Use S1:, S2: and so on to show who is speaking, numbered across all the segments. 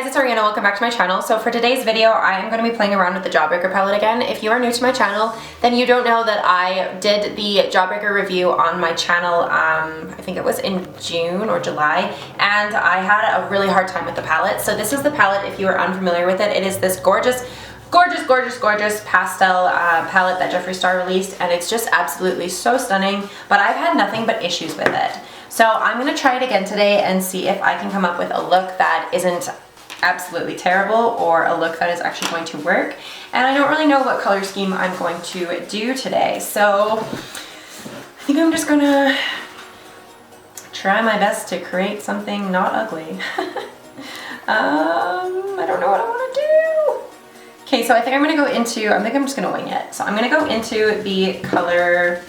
S1: guys, it's Ariana. Welcome back to my channel. So for today's video, I am going to be playing around with the Jawbreaker palette again. If you are new to my channel, then you don't know that I did the Jawbreaker review on my channel, I think it was in June or July, and I had a really hard time with the palette. So this is the palette, if you are unfamiliar with it. It is this gorgeous pastel palette that Jeffree Star released, and it's just absolutely so stunning, but I've had nothing but issues with it. So I'm going to try it again today and see if I can come up with a look that isn't absolutely terrible or a look that is actually going to work. And I don't really know what color scheme I'm going to do today, so I think I'm just going to try my best to create something not ugly. I don't know what I want to do. Okay, so I think I'm going to go into, I think I'm just going to wing it. So I'm going to go into the color,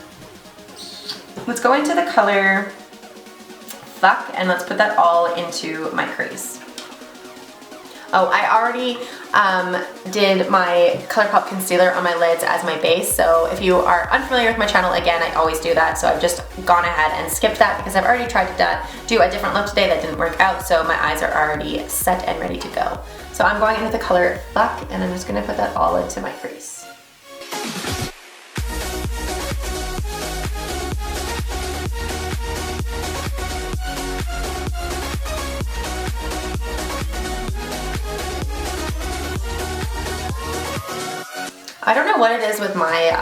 S1: let's go into the color Fuck, and let's put that all into my crease. Oh, I already did my ColourPop concealer on my lids as my base, so if you are unfamiliar with my channel, again, I always do that, so I've just gone ahead and skipped that because I've already tried to do a different look today that didn't work out, so my eyes are already set and ready to go. So I'm going in with the color Fuck, and I'm just going to put that all into my crease. I don't know what it is with my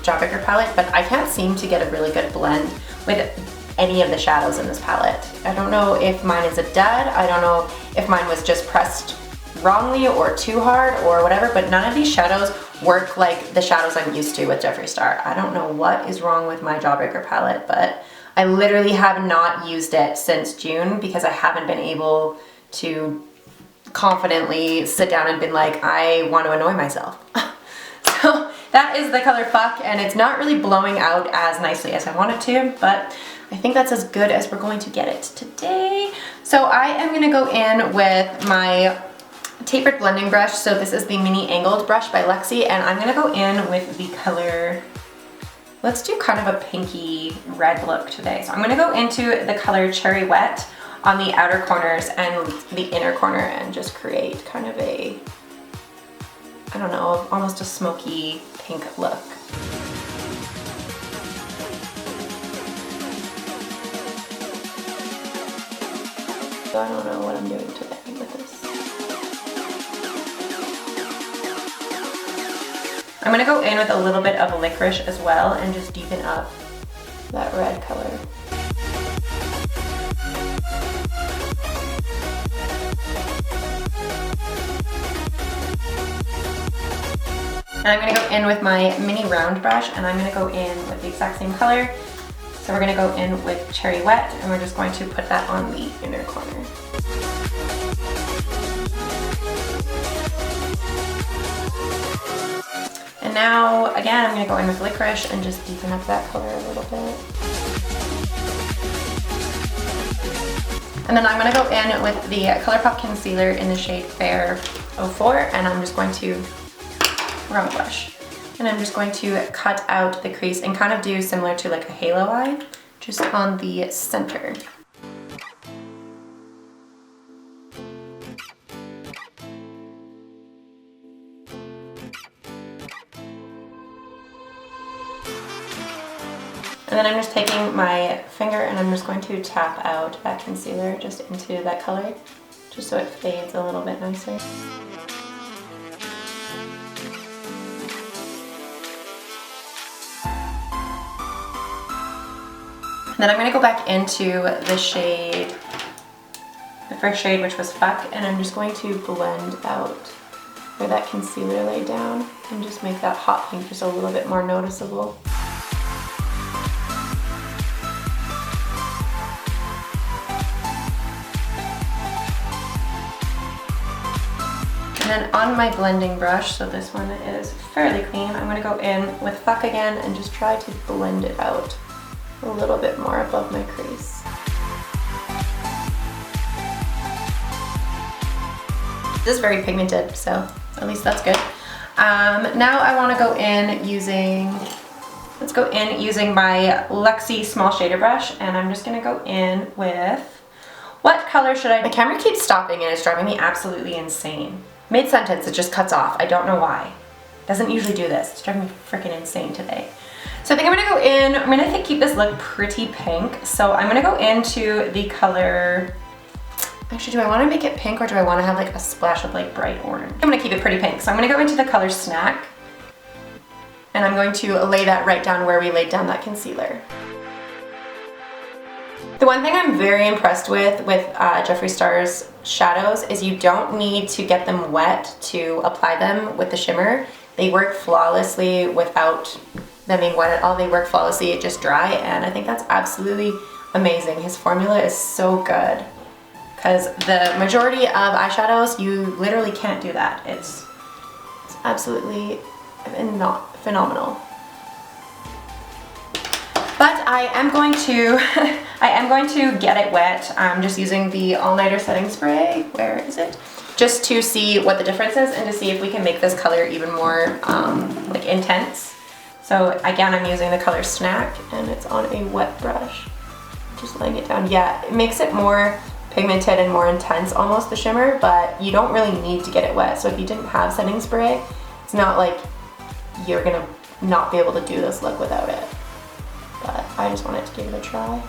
S1: Jawbreaker palette, but I can't seem to get a really good blend with any of the shadows in this palette. I don't know if mine is a dud, I don't know if mine was just pressed wrongly or too hard or whatever, but none of these shadows work like the shadows I'm used to with Jeffree Star. I don't know what is wrong with my Jawbreaker palette, but I literally have not used it since June because I haven't been able to confidently sit down and been like, I want to annoy myself. So that is the color Fuck, and it's not really blowing out as nicely as I want it to, but I think that's as good as we're going to get it today. So I am going to go in with my tapered blending brush. So this is the mini angled brush by Lexi, and I'm going to go in with the color, let's do kind of a pinky red look today. So I'm going to go into the color Cherry Wet on the outer corners and the inner corner and just create kind of a, I don't know, almost a smoky pink look. So I don't know what I'm doing today with this. I'm gonna go in with a little bit of licorice as well and just deepen up that red color. And I'm going to go in with my mini round brush, and I'm going to go in with the exact same color. So we're going to go in with Cherry Wet, and we're just going to put that on the inner corner. And now, again, I'm going to go in with licorice and just deepen up that color a little bit. And then I'm going to go in with the ColourPop concealer in the shade Fair 04, and I'm just going to wrong brush. And I'm just going to cut out the crease and kind of do similar to like a halo eye, just on the center. And then I'm just taking my finger and I'm just going to tap out that concealer just into that color, just so it fades a little bit nicer. Then I'm going to go back into the shade, the first shade, which was Fuck, and I'm just going to blend out where that concealer laid down and just make that hot pink just a little bit more noticeable. And then on my blending brush, so this one is fairly clean, I'm going to go in with Fuck again and just try to blend it out a little bit more above my crease. This is very pigmented, so at least that's good. Now I want to go in using, let's go in using my Lexi small shader brush, and I'm just going to go in with What color should I? My camera keeps stopping and it's driving me absolutely insane. Mid-sentence, it just cuts off. I don't know why. It doesn't usually do this. It's driving me freaking insane today. So I think I'm gonna go in, I'm gonna keep this look pretty pink. So I'm gonna go into the color, actually do I wanna make it pink or do I wanna have like a splash of like bright orange? I'm gonna keep it pretty pink. So I'm gonna go into the color Snack and I'm going to lay that right down where we laid down that concealer. The one thing I'm very impressed with Jeffree Star's shadows is you don't need to get them wet to apply them with the shimmer. They work flawlessly without them being wet at all. They work flawlessly, just dry, and I think that's absolutely amazing. His formula is so good because the majority of eyeshadows, you literally can't do that. It's absolutely not phenomenal. But I am going to get it wet. I'm just using the All Nighter setting spray. Where is it? Just to see what the difference is and to see if we can make this color even more like intense. So again, I'm using the color Snack and it's on a wet brush. Just laying it down. Yeah, it makes it more pigmented and more intense, almost the shimmer, but you don't really need to get it wet. So if you didn't have setting spray, it's not like you're gonna not be able to do this look without it. But I just wanted to give it a try.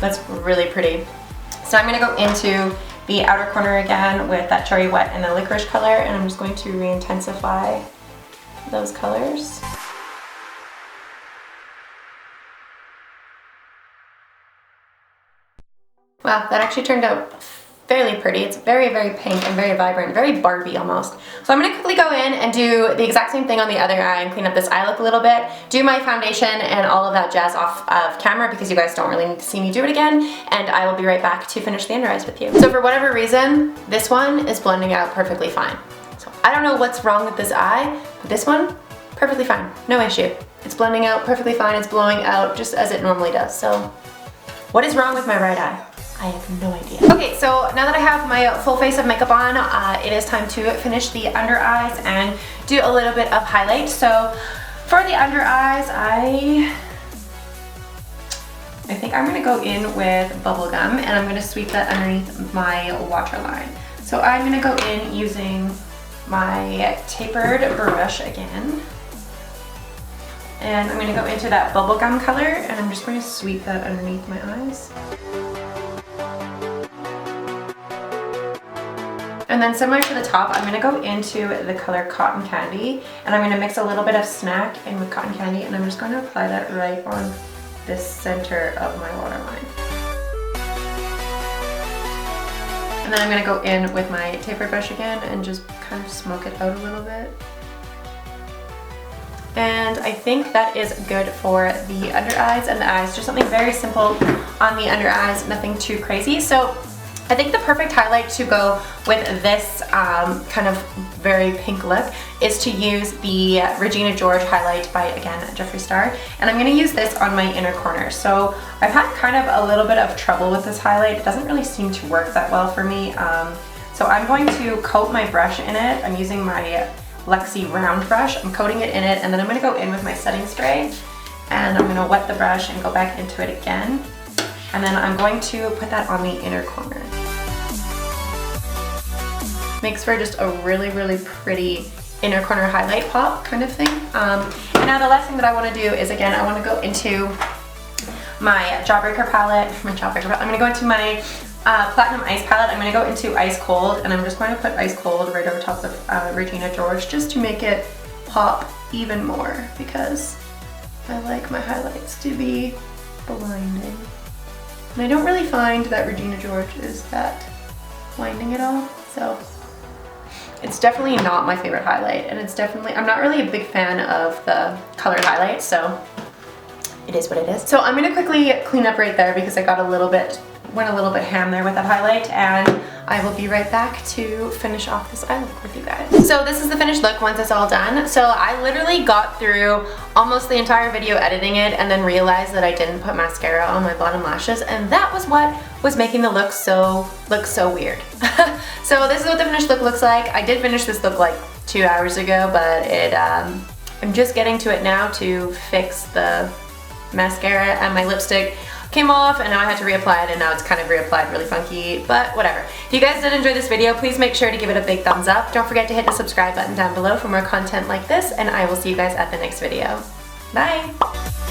S1: That's really pretty. So I'm gonna go into the outer corner again with that Cherry Wet and the Licorice color, and I'm just going to re-intensify those colors. Wow, that actually turned out fairly pretty. It's very, very pink and very vibrant, very Barbie almost. So I'm gonna quickly go in and do the exact same thing on the other eye and clean up this eye look a little bit, do my foundation and all of that jazz off of camera because you guys don't really need to see me do it again, and I will be right back to finish the under eyes with you. So for whatever reason, this one is blending out perfectly fine. So I don't know what's wrong with this eye, but this one, perfectly fine, no issue. It's blending out perfectly fine, it's blowing out just as it normally does. So what is wrong with my right eye? I have no idea. Okay, so now that I have my full face of makeup on, it is time to finish the under eyes and do a little bit of highlight. So for the under eyes, I think I'm gonna go in with bubblegum and I'm gonna sweep that underneath my waterline. So I'm gonna go in using my tapered brush again. And I'm gonna go into that bubblegum color and I'm just going to sweep that underneath my eyes. And then similar to the top, I'm gonna go into the color Cotton Candy and I'm gonna mix a little bit of Snack in with Cotton Candy and I'm just gonna apply that right on this center of my waterline. And then I'm gonna go in with my tapered brush again and just kind of smoke it out a little bit. And I think that is good for the under eyes and the eyes. Just something very simple on the under eyes, nothing too crazy. So I think the perfect highlight to go with this kind of very pink look is to use the Regina George highlight by, again, Jeffree Star. And I'm gonna use this on my inner corner. So I've had kind of a little bit of trouble with this highlight. It doesn't really seem to work that well for me. So I'm going to coat my brush in it. I'm using my Luxie round brush. I'm coating it in it and then I'm gonna go in with my setting spray and I'm gonna wet the brush and go back into it again. And then I'm going to put that on the inner corner. Makes for just a really, really pretty inner corner highlight pop kind of thing. And now the last thing that I want to do is, again, I want to go into my Jawbreaker palette. I'm going to go into my Platinum Ice palette. I'm going to go into Ice Cold, and I'm just going to put Ice Cold right over top of Regina George just to make it pop even more because I like my highlights to be blinding. And I don't really find that Regina George is that blinding at all, so it's definitely not my favorite highlight, and it's definitely, I'm not really a big fan of the colored highlights, so it is what it is. So I'm gonna quickly clean up right there because I got went a little bit ham there with that highlight, and I will be right back to finish off this eye look with you guys. So this is the finished look once it's all done. So I literally got through almost the entire video editing it and then realized that I didn't put mascara on my bottom lashes, and that was what was making the look so weird. So this is what the finished look looks like. I did finish this look like 2 hours ago, but I'm just getting to it now to fix the mascara and my lipstick. came off and now I had to reapply it and now it's kind of reapplied really funky, but whatever. If you guys did enjoy this video, please make sure to give it a big thumbs up. Don't forget to hit the subscribe button down below for more content like this, and I will see you guys at the next video. Bye!